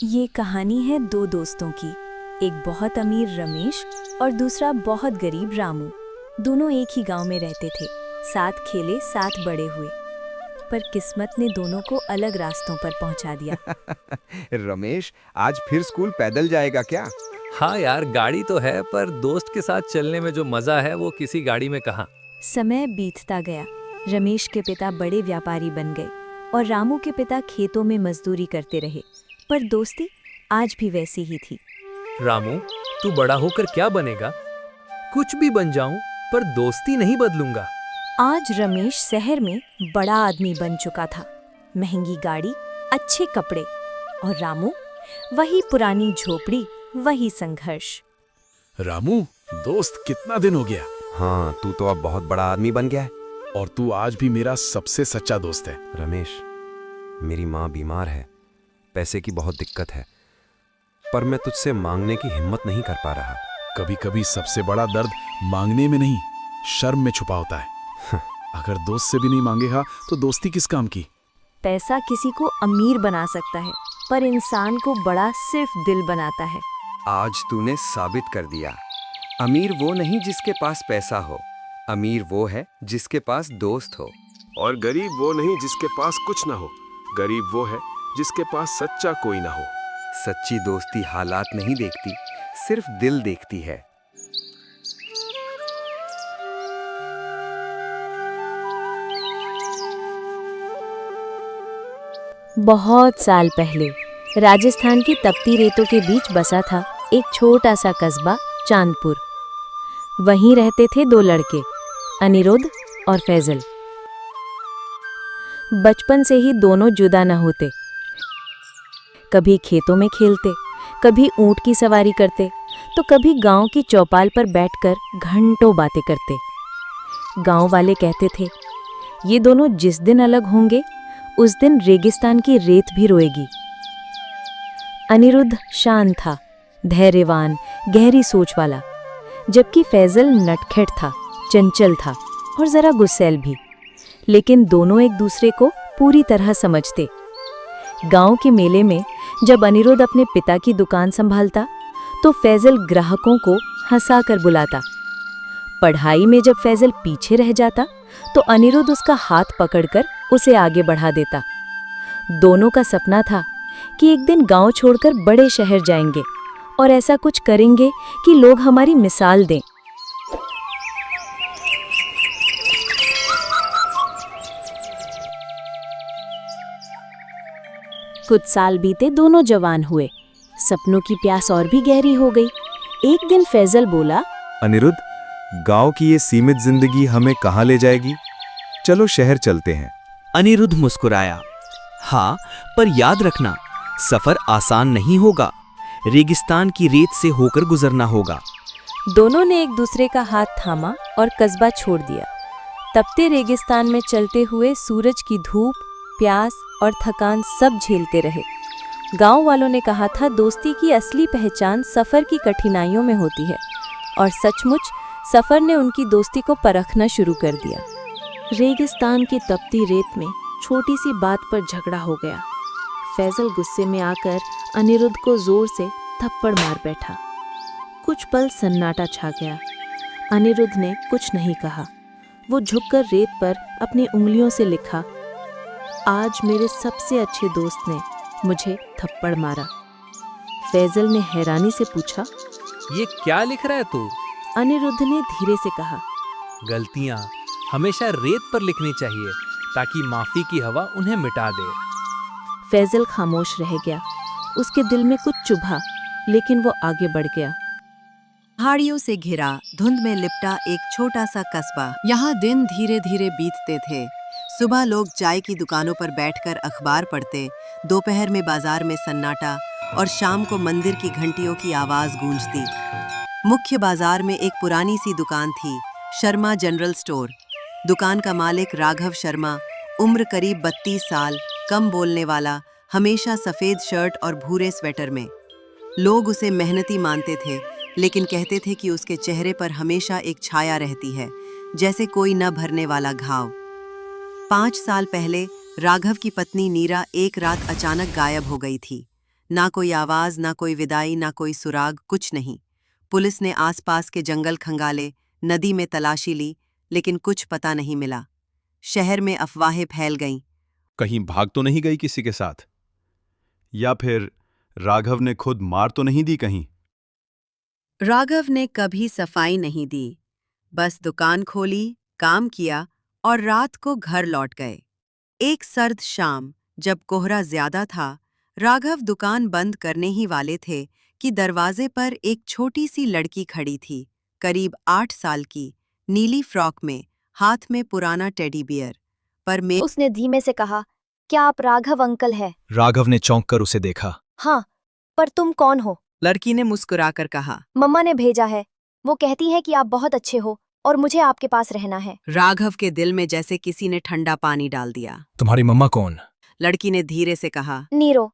ये कहानी है दो दोस्तों की। एक बहुत अमीर रमेश और दूसरा बहुत गरीब रामू। दोनों एक ही गांव में रहते थे, साथ खेले साथ बड़े हुए। पर किस्मत ने दोनों को अलग रास्तों पर पहुंचा दिया। रमेश, आज फिर स्कूल पैदल जाएगा क्या? हाँ यार, गाड़ी तो है पर दोस्त के साथ चलने में जो मजा है वो किसी गाड़ी में कहाँ। समय बीतता गया। रमेश के पिता बड़े व्यापारी बन गए और रामू के पिता खेतों में मजदूरी करते रहे, पर दोस्ती आज भी वैसी ही थी। रामू, तू बड़ा होकर क्या बनेगा? कुछ भी बन जाऊं पर दोस्ती नहीं बदलूंगा। आज रमेश शहर में बड़ा आदमी बन चुका था। महंगी गाड़ी, अच्छे कपड़े, और रामू वही पुरानी झोपड़ी, वही संघर्ष। रामू, दोस्त कितना दिन हो गया। हाँ, तू तो अब बहुत बड़ा आदमी बन गया है। और तू आज भी मेरा सबसे सच्चा दोस्त है। रमेश, मेरी माँ बीमार है, पैसे की बहुत दिक्कत है, पर मैं तुझसे मांगने की हिम्मत नहीं कर पा रहा। कभी कभी सबसे बड़ा दर्द मांगने में नहीं, शर्म में छुपा होता है। अगर दोस्त से भी नहीं मांगेगा तो दोस्ती किस काम की। पैसा किसी को अमीर बना सकता है, पर इंसान को बड़ा सिर्फ दिल बनाता है। आज तूने साबित कर दिया, अमीर वो नहीं जिसके पास पैसा हो, अमीर वो है जिसके पास दोस्त हो। और गरीब वो नहीं जिसके पास कुछ ना हो, गरीब वो है जिसके पास सच्चा कोई ना हो। सच्ची दोस्ती हालात नहीं देखती, सिर्फ दिल देखती है। बहुत साल पहले राजस्थान की तपती रेतों के बीच बसा था एक छोटा सा कस्बा चांदपुर। वहीं रहते थे दो लड़के, अनिरुद्ध और फैजल। बचपन से ही दोनों जुदा न होते। कभी खेतों में खेलते, कभी ऊंट की सवारी करते, तो कभी गांव की चौपाल पर बैठकर घंटों बातें करते। गांव वाले कहते थे, ये दोनों जिस दिन अलग होंगे उस दिन रेगिस्तान की रेत भी रोएगी। अनिरुद्ध शांत था, धैर्यवान, गहरी सोच वाला, जबकि फैजल नटखट था, चंचल था और जरा गुस्सैल भी। लेकिन दोनों एक दूसरे को पूरी तरह समझते। गांव के मेले में जब अनिरुद्ध अपने पिता की दुकान संभालता, तो फैजल ग्राहकों को हंसाकर बुलाता। पढ़ाई में जब फैजल पीछे रह जाता, तो अनिरुद्ध उसका हाथ पकड़कर उसे आगे बढ़ा देता। दोनों का सपना था कि एक दिन गांव छोड़कर बड़े शहर जाएंगे और ऐसा कुछ करेंगे कि लोग हमारी मिसाल दें। कुछ साल बीते, दोनों जवान हुए। सपनों की प्यास और भी गहरी हो गई। एक दिन फैजल बोला, अनिरुद्ध, गांव की ये सीमित जिंदगी हमें कहाँ ले जाएगी? चलो शहर चलते हैं। अनिरुद्ध मुस्कुराया। हाँ, पर याद रखना, सफर आसान नहीं होगा। रेगिस्तान की रेत से होकर गुजरना होगा। दोनों ने एक दूसरे का हाथ थामा और कस्बा छोड़ दिया। तपते रेगिस्तान में चलते हुए सूरज की धूप, प्यास और थकान सब झेलते रहे। गांव वालों ने कहा था, दोस्ती की असली पहचान सफर की कठिनाइयों में होती है, और सचमुच सफर ने उनकी दोस्ती को परखना शुरू कर दिया। रेगिस्तान की तपती रेत में छोटी सी बात पर झगड़ा हो गया। फैजल गुस्से में आकर अनिरुद्ध को जोर से थप्पड़ मार बैठा। कुछ पल सन्नाटा छा गया। अनिरुद्ध ने कुछ नहीं कहा। वो झुककर रेत पर अपनी उंगलियों से लिखा, आज मेरे सबसे अच्छे दोस्त ने मुझे थप्पड़ मारा। फैजल ने हैरानी से पूछा, ये क्या लिख रहा है तू? अनिरुद्ध ने धीरे से कहा, गलतियां हमेशा रेत पर लिखनी चाहिए ताकि माफी की हवा उन्हें मिटा दे। फैजल खामोश रह गया। उसके दिल में कुछ चुभा, लेकिन वो आगे बढ़ गया। पहाड़ियों से घिरा, धुंध में लिपटा एक छोटा सा कस्बा। यहाँ दिन धीरे धीरे बीतते थे। सुबह लोग चाय की दुकानों पर बैठकर अखबार पढ़ते, दोपहर में बाजार में सन्नाटा, और शाम को मंदिर की घंटियों की आवाज गूंजती। मुख्य बाजार में एक पुरानी सी दुकान थी, शर्मा जनरल स्टोर। दुकान का मालिक राघव शर्मा, उम्र करीब 32 साल, कम बोलने वाला, हमेशा सफेद शर्ट और भूरे स्वेटर में। लोग उसे मेहनती मानते थे, लेकिन कहते थे कि उसके चेहरे पर हमेशा एक छाया रहती है, जैसे कोई न भरने वाला घाव। 5 साल पहले राघव की पत्नी नीरा एक रात अचानक गायब हो गई थी। ना कोई आवाज, ना कोई विदाई, ना कोई सुराग, कुछ नहीं। पुलिस ने आसपास के जंगल खंगाले, नदी में तलाशी ली, लेकिन कुछ पता नहीं मिला। शहर में अफवाहें फैल गईं। कहीं भाग तो नहीं गई किसी के साथ? या फिर राघव ने खुद मार तो नहीं दी कहीं? राघव ने कभी सफाई नहीं दी, बस दुकान खोली, काम किया और रात को घर लौट गए। एक सर्द शाम, जब कोहरा ज्यादा था, राघव दुकान बंद करने ही वाले थे कि दरवाजे पर एक छोटी सी लड़की खड़ी थी, करीब 8 साल की, नीली फ्रॉक में, हाथ में पुराना टेडी बियर। उसने धीमे से कहा, क्या आप राघव अंकल हैं? राघव ने चौंक कर उसे देखा। हाँ, पर तुम कौन हो? लड़की ने मुस्कुराकर कहा, मम्मा ने भेजा है। वो कहती है कि आप बहुत अच्छे हो और मुझे आपके पास रहना है। राघव के दिल में जैसे किसी ने ठंडा पानी डाल दिया। तुम्हारी मम्मा कौन? लड़की ने धीरे से कहा, नीरो,